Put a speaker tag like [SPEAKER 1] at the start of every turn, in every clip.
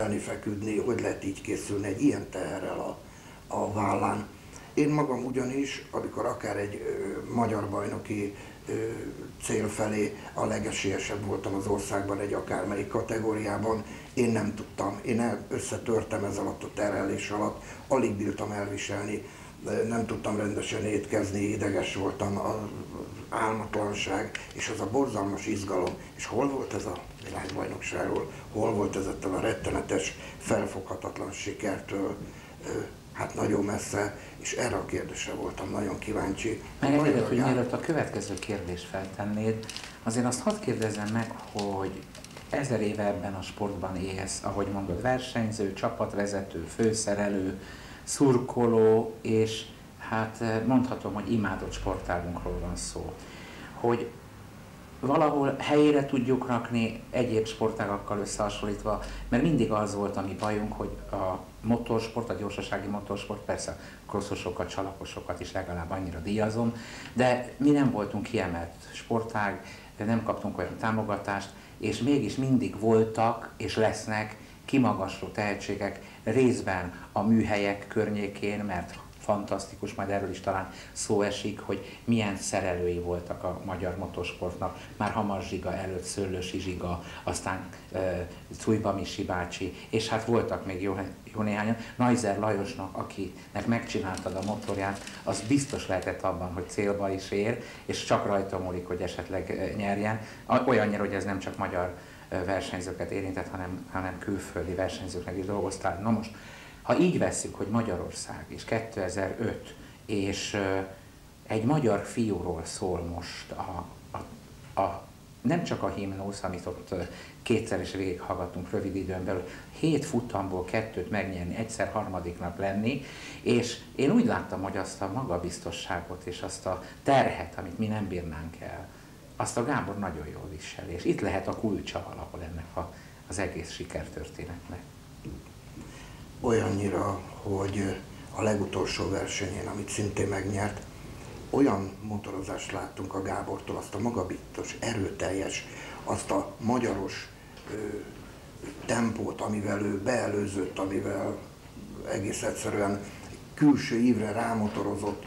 [SPEAKER 1] feküdni, hogy lehet így készülni egy ilyen teherrel a vállán. Én magam ugyanis, amikor akár egy magyar bajnoki cél felé a legesélyesebb voltam az országban egy akármelyik kategóriában, én nem tudtam, összetörtem ez alatt a terhelés alatt, alig bírtam elviselni, nem tudtam rendesen étkezni, ideges voltam, az álmatlanság és az a borzalmas izgalom. És hol volt ez a világbajnokságról, hol volt ez ettől a rettenetes, felfoghatatlan sikertől, hát nagyon messze, és erre a kérdésre voltam nagyon kíváncsi.
[SPEAKER 2] Megengedett, hogy mielőtt a következő kérdést feltennéd, azért azt hadd kérdezzem meg, hogy 1000 éve ebben a sportban élsz, ahogy mondod, versenyző, csapatvezető, főszerelő, szurkoló, és hát mondhatom, hogy imádott sportágunkról van szó. Hogy valahol helyére tudjuk rakni egyéb sportágakkal összehasonlítva, mert mindig az volt a mi bajunk, hogy a motorsport, a gyorsasági motorsport, persze a crossosokat, csalaposokat is legalább annyira díjazom, de mi nem voltunk kiemelt sportág, nem kaptunk olyan támogatást, és mégis mindig voltak és lesznek kimagasló tehetségek részben a műhelyek környékén, mert fantasztikus, majd erről is talán szó esik, hogy milyen szerelői voltak a magyar motorsportnak. Már Hamar Zsiga előtt Szőlősi Zsiga, aztán Cújba Misi bácsi, és hát voltak még jó néhányan. Neuser Lajosnak, akinek megcsináltad a motorját, az biztos lehetett abban, hogy célba is ér, és csak rajta múlik, hogy esetleg nyerjen. Olyannyira, hogy ez nem csak magyar versenyzőket érintett, hanem külföldi versenyzőknek is dolgoztál. Na most, ha így vesszük, hogy Magyarország és 2005, és egy magyar fiúról szól most nem csak a himnusz, amit ott kétszer is végighallgattunk rövid időn belül, 7 futamból 2-t megnyerni, egyszer harmadiknak lenni, és én úgy láttam, hogy azt a magabiztosságot és azt a terhet, amit mi nem bírnánk el, azt a Gábor nagyon jól viseli, és itt lehet a kulcsa valahol ennek az egész sikertörténetnek.
[SPEAKER 1] Olyannyira, hogy a legutolsó versenyén, amit szintén megnyert, olyan motorozást láttunk a Gábortól, azt a magabiztos, erőteljes, azt a magyaros tempót, amivel ő beelőzött, amivel egész egyszerűen külső ívre rámotorozott,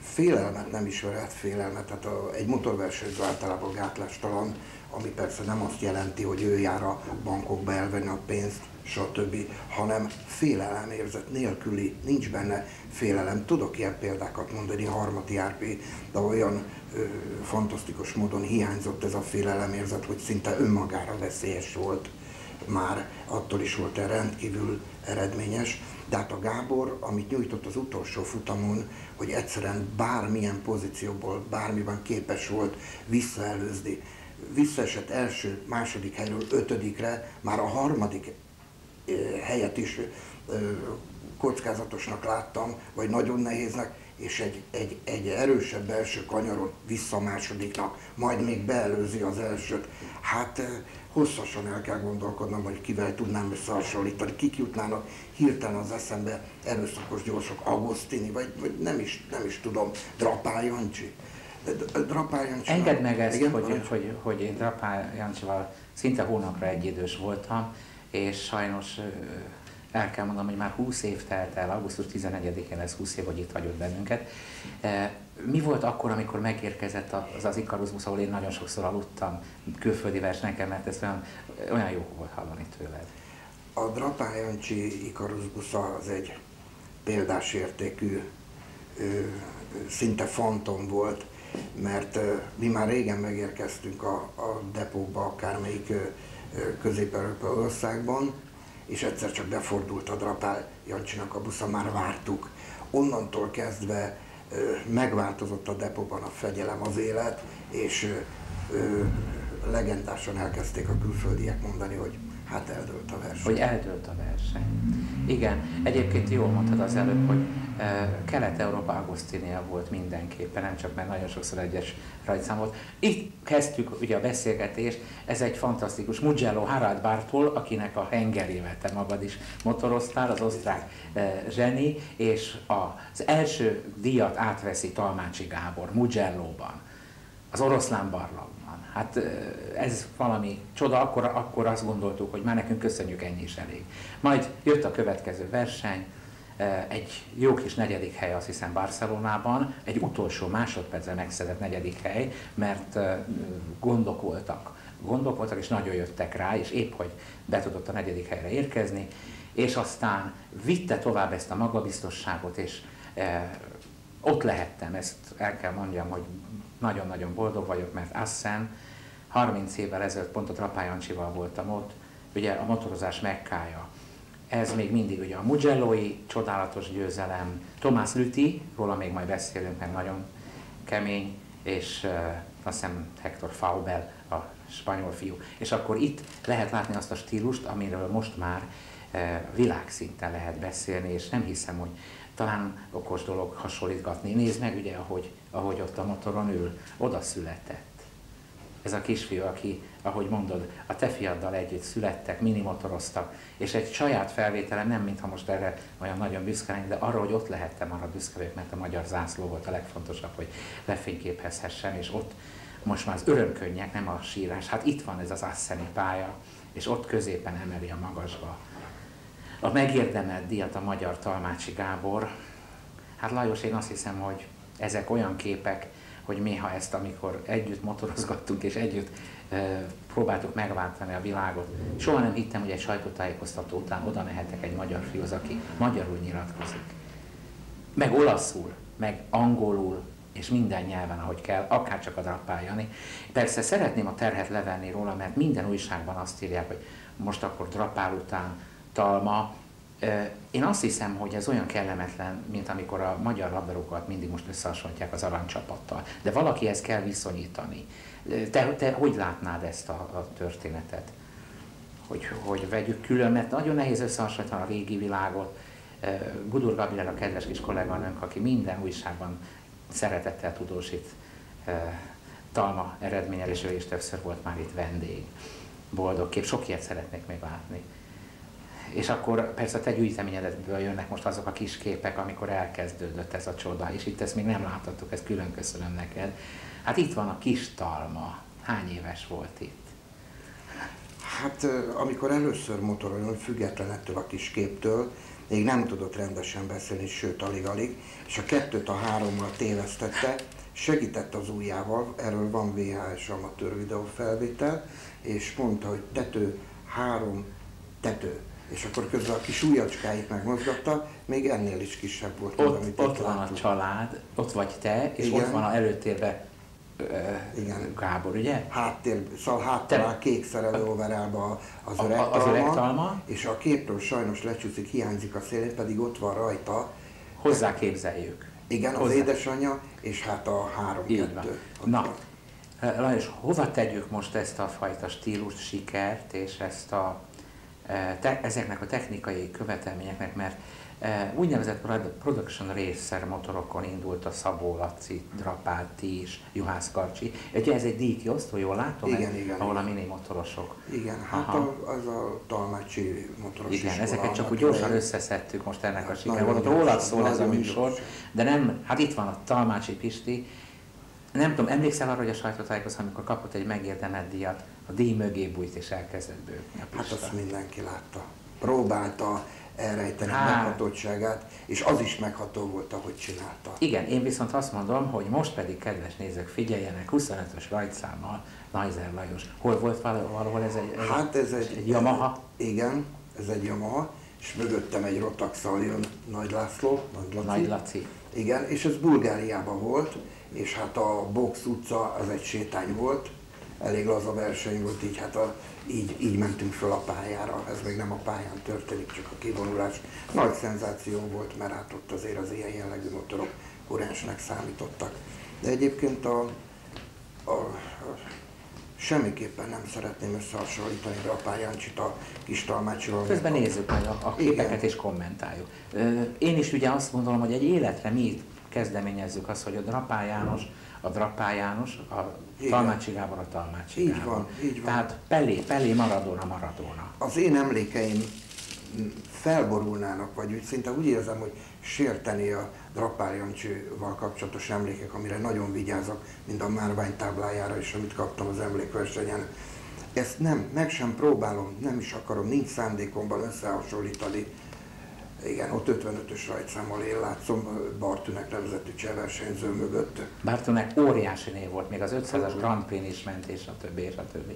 [SPEAKER 1] félelmet nem ismerhet, félelmet, tehát egy motorversenyző általában gátlástalan, ami persze nem azt jelenti, hogy ő jár a bankokba elvenni a pénzt, stb., hanem félelemérzet nélküli, nincs benne félelem. Tudok ilyen példákat mondani, a Harmati Árpi, de olyan fantasztikus módon hiányzott ez a félelemérzet, hogy szinte önmagára veszélyes volt már, attól is volt rendkívül eredményes. De hát a Gábor, amit nyújtott az utolsó futamon, hogy egyszerűen bármilyen pozícióból, bármiben képes volt visszaelőzni, visszaesett első, második helyről 5-re, már a harmadik helyet is kockázatosnak láttam, vagy nagyon nehéznek, és egy erősebb első kanyaron vissza a másodiknak, majd még beelőzi az elsőt. Hát hosszasan el kell gondolkodnom, hogy kivel tudnám összehasonlítani, kik jutnának hirtelen az eszembe, erőszakos gyorsok, Agostini, vagy nem is tudom, Drapál Jancsi.
[SPEAKER 2] Engedd meg ezt, igen? Hogy én Drapál Jancsival szinte hónapra egyidős voltam, és sajnos el kell mondanom, hogy már 20 év telt el, augusztus 11-én lesz 20 év, hogy itt hagyott bennünket. Mi volt akkor, amikor megérkezett az Ikarus busz, ahol én nagyon sokszor aludtam külföldi versenyeken, mert ez olyan jó volt hallani tőled?
[SPEAKER 1] A Drapál Jancsi Ikarus busza az egy példásértékű, szinte fantom volt, mert mi már régen megérkeztünk a depóba, akármelyik közép-európai országban, és egyszer csak befordult a Drapál Jancsinak a busza, már vártuk. Onnantól kezdve megváltozott a depóban a fegyelem, az élet, és legendásan elkezdték a külföldiek mondani, hogy hát eldőlt a verseny.
[SPEAKER 2] Hogy eldőlt a verseny. Igen, egyébként jól mondtad az előbb, hogy Kelet-Európa Agostinia volt mindenképpen, nem csak mert nagyon sokszor egyes rajtszám volt. Itt kezdtük ugye a beszélgetést, ez egy fantasztikus Mugello Harald Bartol, akinek a hengerével te magad is motoroztál, az osztrák zseni, és az első díjat átveszi Talmácsi Gábor Mugellóban, az Oroszlán barlangban. Hát ez valami csoda, akkor azt gondoltuk, hogy már nekünk köszönjük, ennyi is elég. Majd jött a következő verseny, egy jó kis negyedik hely, azt hiszem Barcelonában, egy utolsó másodpercben megszedett negyedik hely, mert gondok voltak és nagyon jöttek rá, és épp hogy be tudott a negyedik helyre érkezni, és aztán vitte tovább ezt a magabiztosságot, és ott lehettem, ezt el kell mondjam, hogy nagyon-nagyon boldog vagyok, mert Assen 30 évvel ezelőtt pont a Drapály Jancsival voltam ott, ugye a motorozás Mekkája. Ez még mindig ugye a Mugello-i csodálatos győzelem, Tomás Lüthi, róla még majd beszélünk, mert nagyon kemény, és azt hiszem Hector Faubel, a spanyol fiú. És akkor itt lehet látni azt a stílust, amiről most már világszinten lehet beszélni, és nem hiszem, hogy talán okos dolog hasonlítgatni. Nézd meg ugye, ahogy ott a motoron ül, oda született. Ez a kisfiú, aki, ahogy mondod, a te fiaddal együtt születtek, minimotoroztak, és egy saját felvételem, nem mintha most erre olyan nagyon büszke lennék, de arra, hogy ott lehettem, arra büszke vagyok, mert a magyar zászló volt a legfontosabb, hogy lefényképezhessem, és ott most már az örömkönnyek, nem a sírás, hát itt van ez az asseni pálya, és ott középen emeli a magasba a megérdemelt díjat a magyar Talmácsi Gábor. Hát Lajos, én azt hiszem, hogy ezek olyan képek, hogy néha ezt, amikor együtt motorozgattunk és együtt próbáltuk megváltani a világot, soha nem hittem, hogy egy sajtótájékoztató után oda mehetek egy magyar fiúhoz, aki magyarul nyilatkozik. Meg olaszul, meg angolul, és minden nyelven, ahogy kell, akár csak a Drapály Jani. Persze szeretném a terhet levenni róla, mert minden újságban azt írják, hogy most akkor Drapál után Talma. Én azt hiszem, hogy ez olyan kellemetlen, mint amikor a magyar labdarúgókat mindig most összehasonlítják az aranycsapattal. De valakihez kell viszonyítani. Te hogy látnád ezt a történetet? Hogy vegyük külön, mert nagyon nehéz összehasonlítani a régi világot. Gudur Gabriel, a kedves kis kolléganőnk, aki minden újságban szeretettel tudósít Talma eredménnyel, és ő is többször volt már itt vendég. Boldog kép, sok ilyet szeretnék még látni. És akkor persze a te gyűjteményedből jönnek most azok a kis képek, amikor elkezdődött ez a csoda, és itt ezt még nem láthattuk, ezt külön köszönöm neked. Hát itt van a kis Talma. Hány éves volt itt?
[SPEAKER 1] Hát amikor először motoroljon, független ettől a kis képtől, még nem tudott rendesen beszélni, sőt alig-alig, és a 2-t a 3-mal tévesztette, segített az ujjával, erről van VHS amatőr videófelvétel, és mondta, hogy tető, 3, tető. És akkor közben a kis ujjacskáit megmozgatta, még ennél is kisebb volt.
[SPEAKER 2] Ott van a család, ott vagy te, és igen. Ott van a előtérben Gábor, ugye?
[SPEAKER 1] Háttal kék szerelő overálba az öreg Talma, és a képről sajnos lecsúszik, hiányzik a szélén, pedig ott van rajta.
[SPEAKER 2] Hozzá képzeljük.
[SPEAKER 1] Igen, az édesanyja, és hát a 3-2.
[SPEAKER 2] Na, Lajos, hova tegyük most ezt a fajta stílus, sikert, és ezt ezeknek a technikai követelményeknek, mert úgynevezett production racer motorokon indult a Szabó Laci, Drapál, ti is, Juhász Karcsi. Ugye ez egy díjkiosztó, jól látom?
[SPEAKER 1] Igen.
[SPEAKER 2] Ahol a mini motorosok.
[SPEAKER 1] Igen, hát az a Talmácsi motoros
[SPEAKER 2] igen,
[SPEAKER 1] iskola.
[SPEAKER 2] Ezeket csak úgy gyorsan összeszedtük most ennek a siker. Valahogy rólad szól ez a műsor, de nem, hát itt van a Talmácsi Pisti. Nem tudom, emlékszel arra, hogy a sajtótájékoztatón, amikor kapott egy megérdemelt díjat, a díj mögé bújt és elkezdett bőgni a Pista.
[SPEAKER 1] Hát azt mindenki látta. Próbálta elrejteni meghatottságát, és az is megható volt, ahogy csinálta.
[SPEAKER 2] Igen, én viszont azt mondom, hogy most pedig, kedves nézők, figyeljenek, 25-ös rajtszámmal, Neuser Lajos. Hol volt valahol ez egy Yamaha?
[SPEAKER 1] Igen, ez egy Yamaha, és mögöttem egy Rotax-szal jön Nagy László,
[SPEAKER 2] Nagy Laci.
[SPEAKER 1] Igen, és ez Bulgáriában volt, és hát a Box utca az egy sétány volt, elég laza verseny volt, így hát így mentünk föl a pályára, ez még nem a pályán történik, csak a kivonulás. Nagy szenzáció volt, mert hát ott azért az ilyen jellegű motorok kurensnek számítottak. De egyébként semmiképpen nem szeretném összehasonlítani a Drapál-Jancsit a kis Talmácsival.
[SPEAKER 2] Közben nézzük meg a képeket és kommentáljuk. Én is ugye azt gondolom, hogy egy életre mi itt kezdeményezzük azt, hogy a Drapál János, a Talmácsi Gábor, a Talmácsi Gábor.
[SPEAKER 1] Így van.
[SPEAKER 2] Tehát Pelé, Maradona.
[SPEAKER 1] Az én emlékeim felborulnának, vagy úgy szinte úgy érzem, hogy sérteni a Drapár Jancsival kapcsolatos emlékek, amire nagyon vigyázok, mint a márványtáblájára is, amit kaptam az emlékversenyen. Ezt nem, meg sem próbálom, nem is akarom, nincs szándékomban összehasonlítani. Igen, ott 55-ös rajtszámmal én látszom Bartőnek nevezetű csehversenyző mögött.
[SPEAKER 2] Bartőnek óriási név volt, még az 500-as Grand Prix is ment, és a többi, és a többi.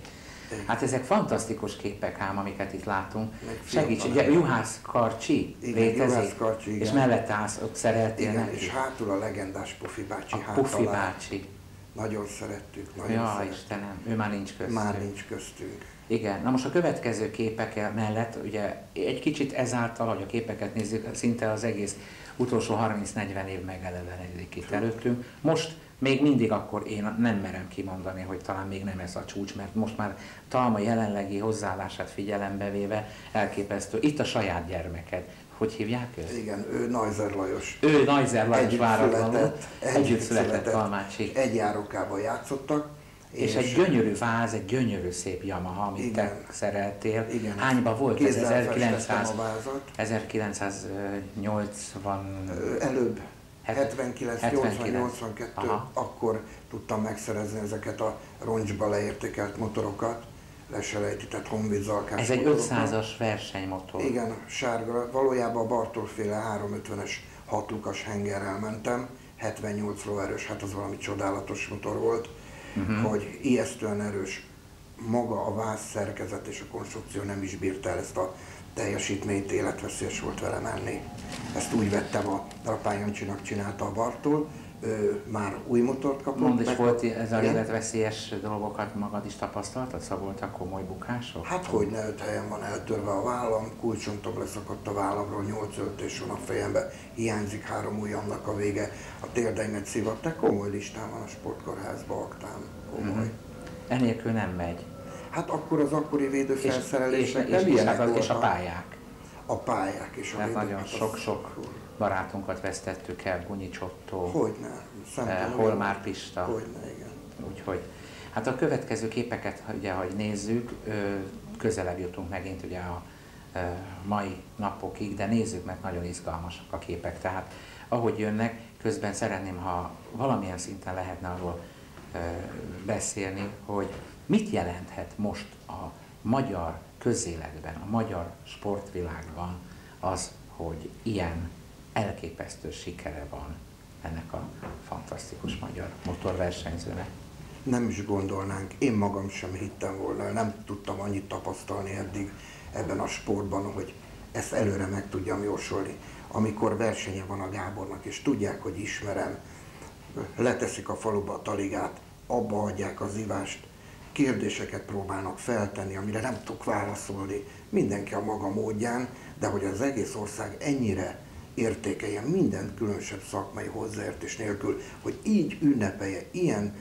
[SPEAKER 2] Hát ezek fantasztikus képek ám, amiket itt látunk. Segíts, ugye Juhász Karcsi létezik,
[SPEAKER 1] Juhász Karcsi, igen.
[SPEAKER 2] És mellette állsz, ott szereltél
[SPEAKER 1] igen,
[SPEAKER 2] neki.
[SPEAKER 1] És hátul a legendás Pufi bácsi
[SPEAKER 2] a Pufi bácsi.
[SPEAKER 1] Nagyon szerettük, nagyon
[SPEAKER 2] ja,
[SPEAKER 1] szerettük.
[SPEAKER 2] Istenem, ő már nincs köztünk.
[SPEAKER 1] Már nincs köztünk.
[SPEAKER 2] Igen, na most a következő képek mellett, ugye egy kicsit ezáltal, hogy a képeket nézzük, szinte az egész utolsó 30-40 év megelevenedik itt előttünk. Most még mindig akkor én nem merem kimondani, hogy talán még nem ez a csúcs, mert most már Talma jelenlegi hozzáállását figyelembe véve elképesztő. Itt a saját gyermeked. Hogy hívják őt?
[SPEAKER 1] Igen, ő Neuser Lajos.
[SPEAKER 2] Ő Neuser Lajos váratlanul. Együtt született Talmácsik.
[SPEAKER 1] Egy járókában játszottak.
[SPEAKER 2] És egy gyönyörű váz, egy gyönyörű szép Yamaha, amit
[SPEAKER 1] igen,
[SPEAKER 2] te szereltél.
[SPEAKER 1] Igen.
[SPEAKER 2] Hányban volt ez?
[SPEAKER 1] 1980. Előbb. 79-80-82, akkor tudtam megszerezni ezeket a roncsba leértékelt motorokat, leselejtített Honvéd-Zalkás.
[SPEAKER 2] Ez egy 500-as versenymotor.
[SPEAKER 1] Igen, sárga. Valójában a Bartól-féle 350-es 6 lukas hengerrel mentem, 78 lóerős, hát az valami csodálatos motor volt, hogy ijesztően erős. Maga a váz szerkezet és a konstrukció nem is bírta el ezt a teljesítményt, életveszélyes volt vele menni. Ezt úgy vettem, a Drapár Jancsinak csinálta a Bartól, már új motort kapott.
[SPEAKER 2] Mondd is, volt ez a életveszélyes dolgokat magad is tapasztaltad? Szóval voltak komoly bukások?
[SPEAKER 1] Hát hogyne, 5 helyen van eltörve a vállam, kulcsontom leszakadt a vállamról, 8 öltés van a fejembe, hiányzik 3 ujjamnak a vége, a térdeimet szivatták, komoly listán van a sportkórházban, aktán, komoly.
[SPEAKER 2] Enélkül nem megy.
[SPEAKER 1] Hát akkor az akkori védőfelszerelések
[SPEAKER 2] nem ilyenek voltak. És a pályák.
[SPEAKER 1] A pályák és a
[SPEAKER 2] védők. Nagyon sok barátunkat vesztettük el, Gunyi Csottó, Holmár Pista.
[SPEAKER 1] Hogyne, igen.
[SPEAKER 2] Úgyhogy, hát a következő képeket, ugye, hogy nézzük, közelebb jutunk megint ugye a mai napokig, de nézzük meg, nagyon izgalmasak a képek. Tehát ahogy jönnek, közben szeretném, ha valamilyen szinten lehetne arról beszélni, hogy mit jelenthet most a magyar közéletben, a magyar sportvilágban az, hogy ilyen elképesztő sikere van ennek a fantasztikus magyar motorversenyzőnek.
[SPEAKER 1] Nem is gondolnánk, én magam sem hittem volna, nem tudtam annyit tapasztalni eddig ebben a sportban, hogy ezt előre meg tudjam jósolni. Amikor versenye van a Gábornak, és tudják, hogy ismerem, leteszik a faluba a taligát, abba adják az ivást, kérdéseket próbálnak feltenni, amire nem tudok válaszolni, mindenki a maga módján, de hogy az egész ország ennyire értékeljen minden különösebb szakmai hozzáértés nélkül, hogy így ünnepelje, ilyen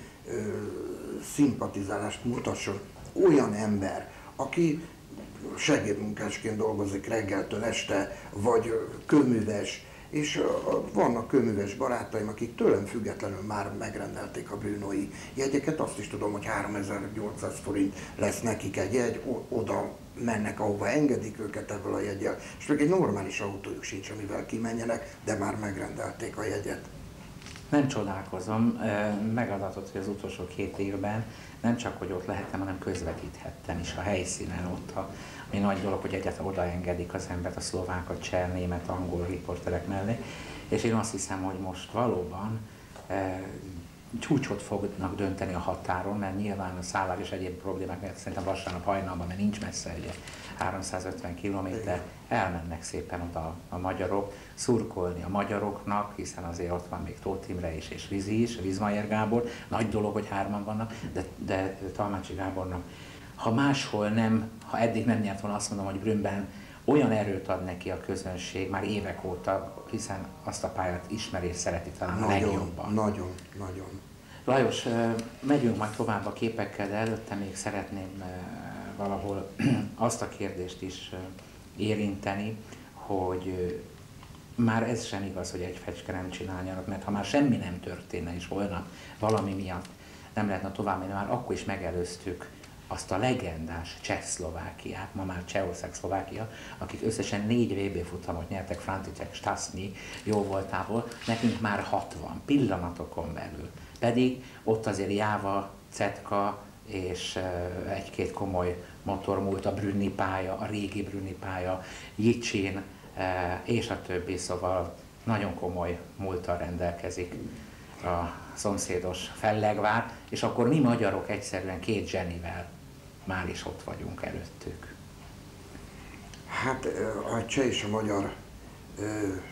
[SPEAKER 1] szimpatizálást mutasson olyan ember, aki segédmunkásként dolgozik reggeltől este, vagy kőműves, és vannak kőműves barátaim, akik tőlem függetlenül már megrendelték a brünói jegyeket, azt is tudom, hogy 3800 forint lesz nekik egy jegy, oda mennek, ahova engedik őket ebből a jeggyel, és még egy normális autójuk sincs, amivel kimenjenek, de már megrendelték a jegyet.
[SPEAKER 2] Nem csodálkozom, megadatott, hogy az utolsó 2 évben nem csak, hogy ott lehettem, hanem közvetíthettem is a helyszínen ott, ami nagy dolog, hogy egyáltalán odaengedik az embert, a szlovákat, cseh, német, angol riporterek mellé, és én azt hiszem, hogy most valóban csúcsot fognak dönteni a határon, mert nyilván a szállás és egyéb problémák, mert szerintem vasárnap hajnalban, mert nincs messze, ugye 350 kilométer, elmennek szépen oda a magyarok, szurkolni a magyaroknak, hiszen azért ott van még Tóth Imre is, és Vizi is, Vizmajer Gábor, nagy dolog, hogy 3-an vannak, de Talmácsi Gábornak, ha máshol nem, ha eddig nem nyert volna, azt mondom, hogy Brünnben olyan erőt ad neki a közönség már évek óta, hiszen azt a pályát ismeri és szereti talán a legjobban.
[SPEAKER 1] Nagyon.
[SPEAKER 2] Lajos, megyünk majd tovább a képekkel, de előtte még szeretném valahol azt a kérdést is érinteni, hogy már ez sem igaz, hogy egy fecske nem csinál nyarat, mert ha már semmi nem történne és holnap valami miatt nem lehetne tovább menni, már akkor is megelőztük azt a legendás Csehszlovákiát, ma már Csehország-Szlovákia, akik összesen 4 VB futamot nyertek František Šťastný jó voltából, nekünk már 60 pillanatokon belül. Pedig ott azért Jáva, Cetka és egy-két komoly motormúlt, a Brünni pálya, a régi Brünni pálya, Jicsin és a többi, szóval nagyon komoly múlttal rendelkezik a szomszédos Fellegvár, és akkor mi magyarok egyszerűen 2 zsenivel már is ott vagyunk előttük.
[SPEAKER 1] Hát a cseh és a magyar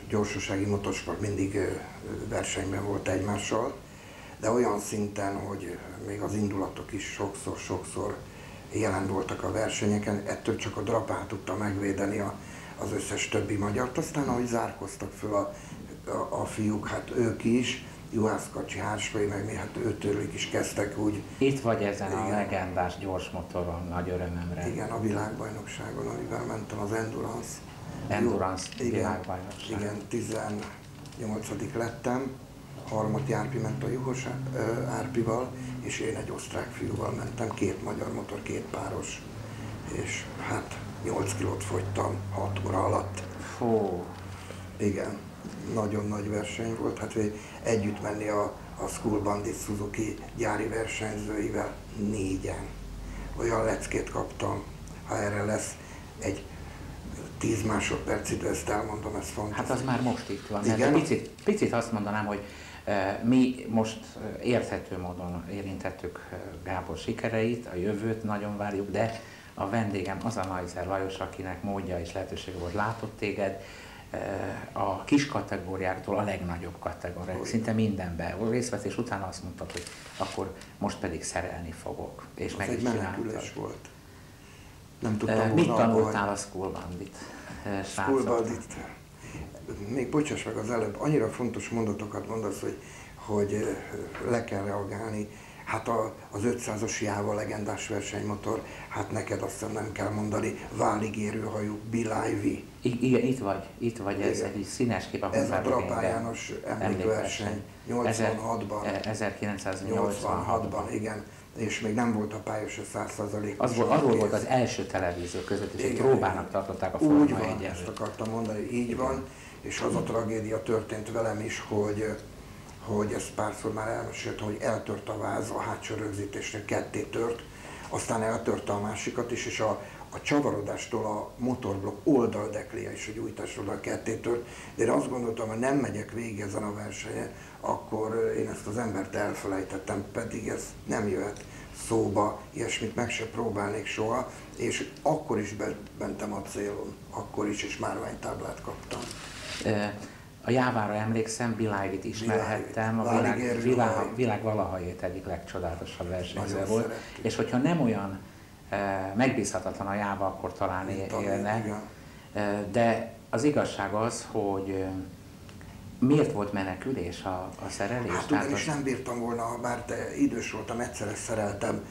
[SPEAKER 1] gyorsasági motorsport mindig versenyben volt egymással, de olyan szinten, hogy még az indulatok is sokszor jelen voltak a versenyeken, ettől csak a Drapán tudta megvédeni az összes többi magyart. Aztán ahogy zárkoztak föl a fiúk, hát ők is, Juhász Kacsi, Hársfai, meg mi, hát őtőlük is kezdtek úgy.
[SPEAKER 2] Itt vagy ezen igen, a legendás gyors motoron, nagy örömömre.
[SPEAKER 1] Igen, a világbajnokságon, amivel mentem, az
[SPEAKER 2] Endurance világbajnokság.
[SPEAKER 1] Igen, 18. lettem, Harmat Járpi ment a Juhos Árpival, és én egy osztrák fiúval mentem, 2 magyar motor, 2 páros, és hát 8 kilót fogytam 6 óra alatt.
[SPEAKER 2] Fú.
[SPEAKER 1] Igen, nagyon nagy verseny volt, hát együtt menni a School Bandit Suzuki gyári versenyzőivel 4-en. Olyan leckét kaptam, ha erre lesz egy 10 másodperc idő, ezt elmondom, ez fontos.
[SPEAKER 2] Hát az már most itt van. Igen? Picit azt mondanám, hogy mi most érthető módon érintettük Gábor sikereit, a jövőt nagyon várjuk, de a vendégem az a Neuser Lajos, akinek módja és lehetősége volt, látott téged a kis kategóriáktól a legnagyobb kategóriáig, szinte mindenben. A részvetés után azt mondtad, hogy akkor most pedig szerelni fogok. És meg
[SPEAKER 1] egy
[SPEAKER 2] is
[SPEAKER 1] menekülés volt. Nem tudtam
[SPEAKER 2] mit tanultál a School Bandit
[SPEAKER 1] School Bandit. Még bocsáss meg az előbb, annyira fontos mondatokat mondasz, hogy le kell reagálni. Hát az 500-as Jáva legendás versenymotor, hát neked azt hiszem nem kell mondani, válig érőhajú, Bilájvi.
[SPEAKER 2] Igen, itt vagy, ez egy színes kép a
[SPEAKER 1] ez a Drapán János emlékverseny, 86-ban.
[SPEAKER 2] 1986-ban.
[SPEAKER 1] Igen. És még nem volt a pálya 100%-os.
[SPEAKER 2] Arról volt az első televízió között, és egy próbának tartották a Forma 1-et.
[SPEAKER 1] Úgy van, ezt akartam mondani, így van, és az a tragédia történt velem is, hogy ezt párszor már elmeséltem, hogy eltört a váz, a hátsó rögzítésre ketté tört, aztán eltörte a másikat is, és a csavarodástól a motorblokk oldaldekléje és a gyújtásról ketté tört, de én azt gondoltam, hogy nem megyek végig ezen a versenyen, akkor én ezt az embert elfelejtettem, pedig ez nem jöhet szóba, ilyesmit meg se próbálnék soha, és akkor is bementem a célon, akkor is, és márványtáblát kaptam.
[SPEAKER 2] A Jávára emlékszem, Bilájvit ismerhettem, a világ valaha ért egyik legcsodálatosabb versenyző volt, szerettük. És hogyha nem olyan megbízhatatlan a Jáva, akkor talán élne, de az igazság az, hogy miért volt menekülés a szerelés?
[SPEAKER 1] Hát ugyanis nem bírtam volna, bár idős voltam, egyszerre szereltem,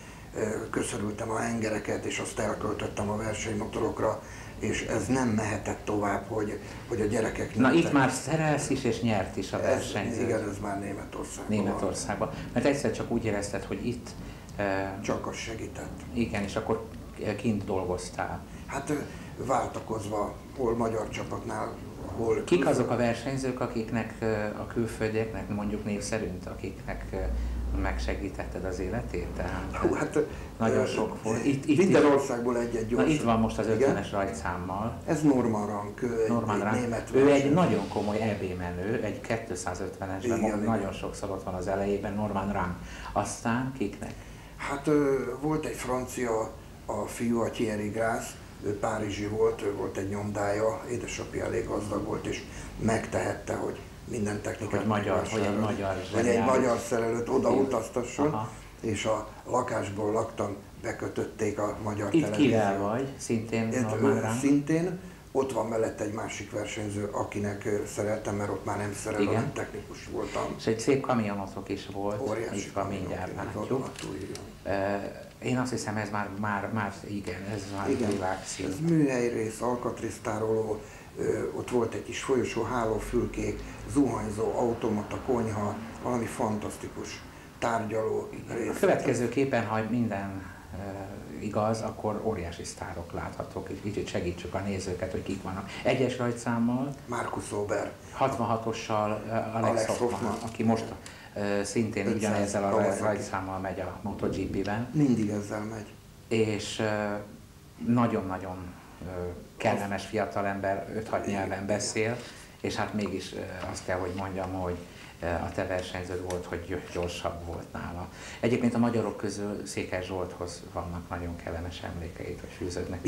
[SPEAKER 1] köszörültem a hengereket, és azt elköltöttem a versenymotorokra, és ez nem mehetett tovább, hogy a gyerekek...
[SPEAKER 2] Na itt már szerelsz is, és nyert is a versenyző.
[SPEAKER 1] Igen, ez már Németországban.
[SPEAKER 2] Mert egyszer csak úgy érezted, hogy itt...
[SPEAKER 1] Csak az segített.
[SPEAKER 2] Igen, és akkor kint dolgoztál.
[SPEAKER 1] Hát váltakozva, hol magyar csapatnál, hol...
[SPEAKER 2] Kik azok a versenyzők, akiknek a külföldieknek, mondjuk név szerint, akiknek megsegítetted az életét? Tehát
[SPEAKER 1] hát,
[SPEAKER 2] nagyon sok volt.
[SPEAKER 1] Minden országból egy-egy gyors.
[SPEAKER 2] Itt van most az 50-es rajtszámmal.
[SPEAKER 1] Ez Norman Rank, egy német
[SPEAKER 2] Ő egy nagyon komoly EB menő, egy 250-esben, nagyon sokszor ott van az elejében, Norman Rank. Aztán kiknek?
[SPEAKER 1] Hát volt egy francia, a fiú, a Thierry Grasse, ő párizsi volt, ő volt egy nyomdája, édesapja elég gazdag volt, és megtehette, hogy minden technikát
[SPEAKER 2] hogy
[SPEAKER 1] egy magyar szerelőt odautaztasson, és a lakásból laktam, bekötötték a magyar televíziót.
[SPEAKER 2] Itt kivel vagy? Szintén
[SPEAKER 1] Szintén. Ott van mellett egy másik versenyző, akinek szereltem, mert ott már nem szerelem, technikus voltam.
[SPEAKER 2] És egy szép kamionotok is volt,
[SPEAKER 1] óriási
[SPEAKER 2] itt van, mindjárt látjuk. Én azt hiszem, ez már igen, ez már világszín.
[SPEAKER 1] Ez műhelyrész, alkatrésztároló, ott volt egy kis folyosó, hálófülkék, zuhanyzó, automata, konyha, valami fantasztikus tárgyaló rész.
[SPEAKER 2] A következő képen, ha minden igaz, akkor óriási sztárok láthatók, és kicsit segítsük a nézőket, hogy kik vannak. Egyes rajtszámmal,
[SPEAKER 1] Markus Ober,
[SPEAKER 2] 66-ossal Alex Hoffman, aki most szintén
[SPEAKER 1] 500
[SPEAKER 2] ugyanezzel a
[SPEAKER 1] Kawasaki.
[SPEAKER 2] rajtszámmal megy a MotoGP-ben,
[SPEAKER 1] mindig ezzel megy.
[SPEAKER 2] és nagyon-nagyon kellemes fiatalember, 5-6 nyelven beszél, és hát mégis azt kell, hogy mondjam, hogy a te versenyződ volt, hogy gyorsabb volt nála. Egyébként a magyarok közül Székely Zsolthoz vannak nagyon kellemes emlékeit, hogy fűződnek.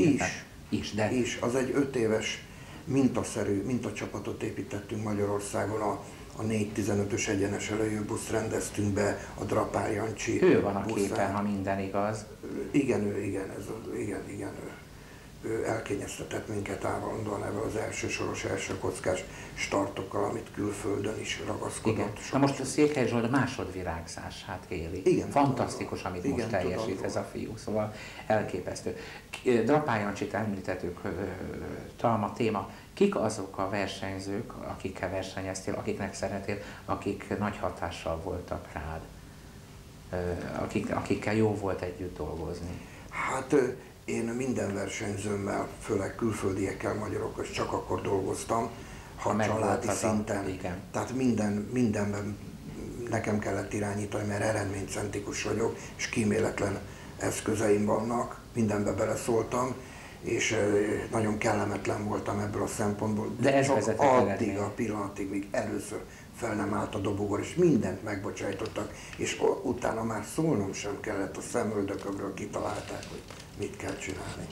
[SPEAKER 1] És az egy 5 éves mintaszerű, mintacsapatot építettünk Magyarországon, a 415-ös egyenes előjövőbuszt rendeztünk be, a Drapár Jancsi
[SPEAKER 2] Ő van a
[SPEAKER 1] buszán.
[SPEAKER 2] képen, ha minden igaz.
[SPEAKER 1] Igen, ő elkényeztetett minket állandóan ebben az elsősoros, elsőkockás startokkal, amit külföldön is ragaszkodott.
[SPEAKER 2] Igen. Na most a Székely Zsolt másodvirágzását éli.
[SPEAKER 1] Igen,
[SPEAKER 2] fantasztikus, amit
[SPEAKER 1] igen,
[SPEAKER 2] most teljesít ez a fiú, szóval elképesztő. Drapár Jancsit említettük, Talma téma. Kik azok a versenyzők, akikkel versenyeztél, akiknek szeretél, akik nagy hatással voltak rád? Akikkel jó volt együtt dolgozni?
[SPEAKER 1] Hát én minden versenyzőmmel, főleg külföldiekkel, magyarokkal csak akkor dolgoztam, ha családi szinten.
[SPEAKER 2] Igen.
[SPEAKER 1] Tehát mindenben nekem kellett irányítani, mert eredménycentrikus vagyok, és kíméletlen eszközeim vannak, mindenbe beleszóltam, és nagyon kellemetlen voltam ebből a szempontból.
[SPEAKER 2] De ez
[SPEAKER 1] csak addig a pillanatig, míg először fel nem állt a dobogor, és mindent megbocsájtottak, és utána már szólnom sem kellett, a szemöldökökről kitalálták, hogy mit kell csinálni.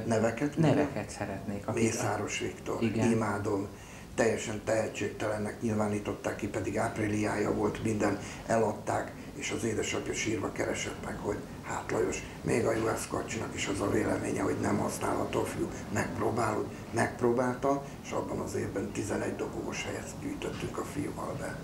[SPEAKER 1] Neveket?
[SPEAKER 2] Neveket szeretnék.
[SPEAKER 1] Mészáros Viktor,
[SPEAKER 2] igen.
[SPEAKER 1] Imádom, teljesen tehetségtelennek nyilvánították ki, pedig ápriliája volt, minden eladták, és az édesapja sírva keresett meg, hogy hát Lajos, még a Juhász Kacsinak is az a véleménye, hogy nem használható fiú, megpróbálod, megpróbálta, és abban az évben 11 dobogos helyet gyűjtöttünk a fiúval be.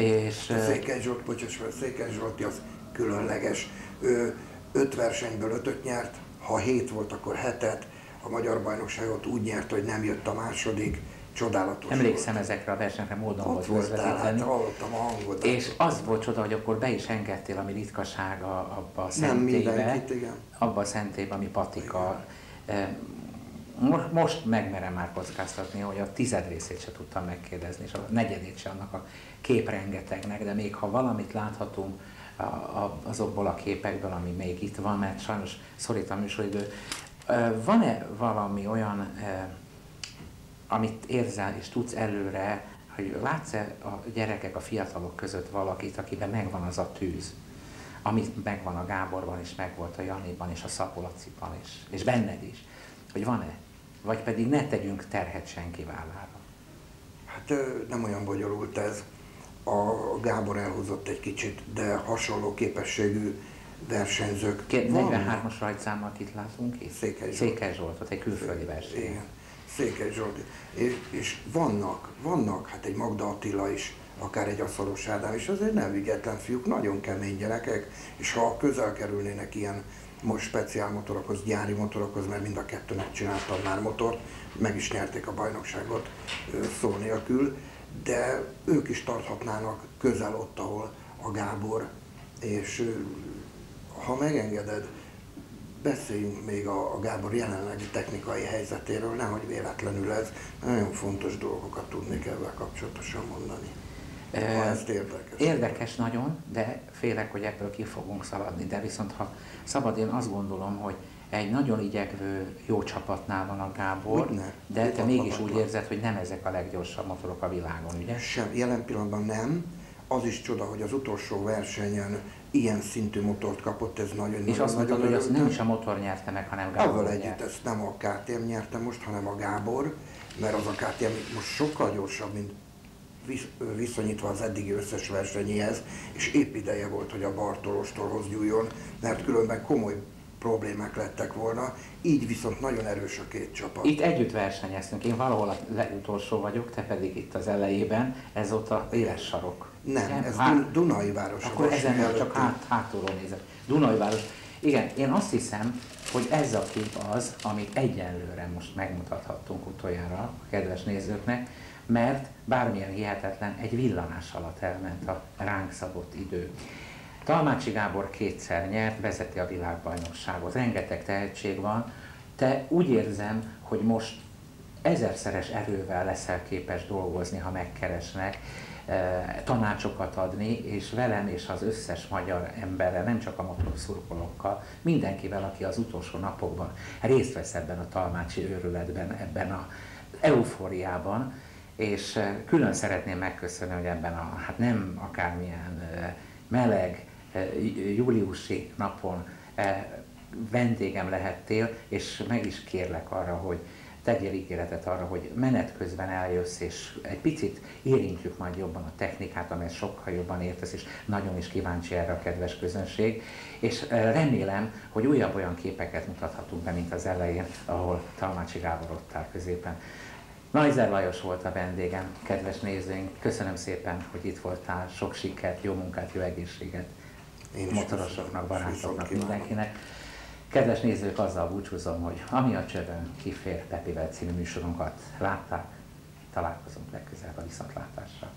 [SPEAKER 2] És
[SPEAKER 1] a Székely Zsolt, Székely Zsolti az különleges, ő 5 versenyből 5-öt nyert, ha 7 volt, akkor 7-et, a magyar bajnokságot úgy nyert, hogy nem jött a második, csodálatos.
[SPEAKER 2] Emlékszem
[SPEAKER 1] volt.
[SPEAKER 2] ezekre a versenyekre, módon
[SPEAKER 1] ott
[SPEAKER 2] volt
[SPEAKER 1] közvetíteni. Hallottam a hangodat.
[SPEAKER 2] És az volt csoda, hogy akkor be is engedtél, ami ritkasága abba a szentélybe, abba a szentélybe, ami patika. Most megmerem már kockáztatni, hogy a 10. részét se tudtam megkérdezni, és a 4. se annak a képrengetegnek, de még ha valamit láthatunk azokból a képekből, ami még itt van, mert sajnos szorít a műsoridő, van-e valami olyan, amit érzel és tudsz előre, hogy látsz-e a gyerekek, a fiatalok között valakit, akiben megvan az a tűz, amit megvan a Gáborban, és megvolt a Janiban, és a Szapolaciban, és benned is, hogy van-e? Vagy pedig ne tegyünk terhet senki vállára?
[SPEAKER 1] Hát nem olyan bonyolult ez. A Gábor elhozott egy kicsit, de hasonló képességű versenyzők.
[SPEAKER 2] 43-as rajtszámmal kit látunk itt?
[SPEAKER 1] Székely
[SPEAKER 2] Zsoltot, egy külföldi verseny.
[SPEAKER 1] Igen, Székely Zsolt. És vannak, hát egy Magda Attila is, akár egy Asszoros Ádám, és azért nem ügyetlen fiúk, nagyon kemény gyerekek, és ha közel kerülnének ilyen most speciál motorokhoz, gyári motorokhoz, mert mind a kettőnek csináltam már motort, meg is nyerték a bajnokságot szó nélkül, de ők is tarthatnának közel ott, ahol a Gábor, és ha megengeded, beszéljünk még a Gábor jelenlegi technikai helyzetéről, nehogy véletlenül ez, nagyon fontos dolgokat tudnék ezzel kapcsolatosan mondani. Ha ezt érdekes.
[SPEAKER 2] Érdekes nagyon, de félek, hogy ebből ki fogunk szaladni, de viszont ha szabad, én azt gondolom, hogy egy nagyon igyekvő, jó csapatnál van a Gábor, de te mégis úgy érzed, hogy nem ezek a leggyorsabb motorok a világon, ugye?
[SPEAKER 1] Sem, jelen pillanatban nem. Az is csoda, hogy az utolsó versenyen ilyen szintű motort kapott, ez nagyon.
[SPEAKER 2] És azt mondtad, hogy azt nem is a motor nyerte meg, hanem Gábor.
[SPEAKER 1] Avval együtt ezt nem a KTM nyerte most, hanem a Gábor, mert az a KTM most sokkal gyorsabb, mint viszonyítva az eddigi összes versenyéhez, és épp ideje volt, hogy a Bartolostól gyújjon, mert különben komoly problémák lettek volna, így viszont nagyon erős a két csapat.
[SPEAKER 2] Itt együtt versenyeztünk, én valahol a legutolsó vagyok, te pedig itt az elejében, ez ott a éles sarok.
[SPEAKER 1] Nem, ez Dunajváros.
[SPEAKER 2] Akkor ezen csak hátulról nézek. Dunajváros. Igen, én azt hiszem, hogy ez a kép az, amit egyenlőre most megmutathattunk utoljára a kedves nézőknek, mert bármilyen hihetetlen, egy villanás alatt elment a ránk szabott idő. Talmácsi Gábor kétszer nyert, vezeti a világbajnokságot, rengeteg tehetség van. Te úgy érzem, hogy most ezerszeres erővel leszel képes dolgozni, ha megkeresnek, tanácsokat adni, és velem és az összes magyar emberrel, nem csak a motorszurkolókkal, mindenkivel, aki az utolsó napokban részt vesz ebben a talmácsi őrületben, ebben az eufóriában, és külön szeretném megköszönni, hogy ebben a, hát nem akármilyen meleg júliusi napon vendégem lehettél, és meg is kérlek arra, hogy tegyél ígéretet arra, hogy menet közben eljössz, és egy picit érintjük majd jobban a technikát, amelyet sokkal jobban értesz, és nagyon is kíváncsi erre a kedves közönség. És remélem, hogy újabb olyan képeket mutathatunk be, mint az elején, ahol Talmácsi Gábor ott áll középen. Najzer Lajos volt a vendégem, kedves nézőink, köszönöm szépen, hogy itt voltál, sok sikert, jó munkát, jó egészséget motorosoknak, barátoknak, mindenkinek. Kedves nézők, azzal búcsúzom, hogy Ami a csövön kifér Pepivel című műsorunkat látták, találkozunk legközelebb a viszontlátásra.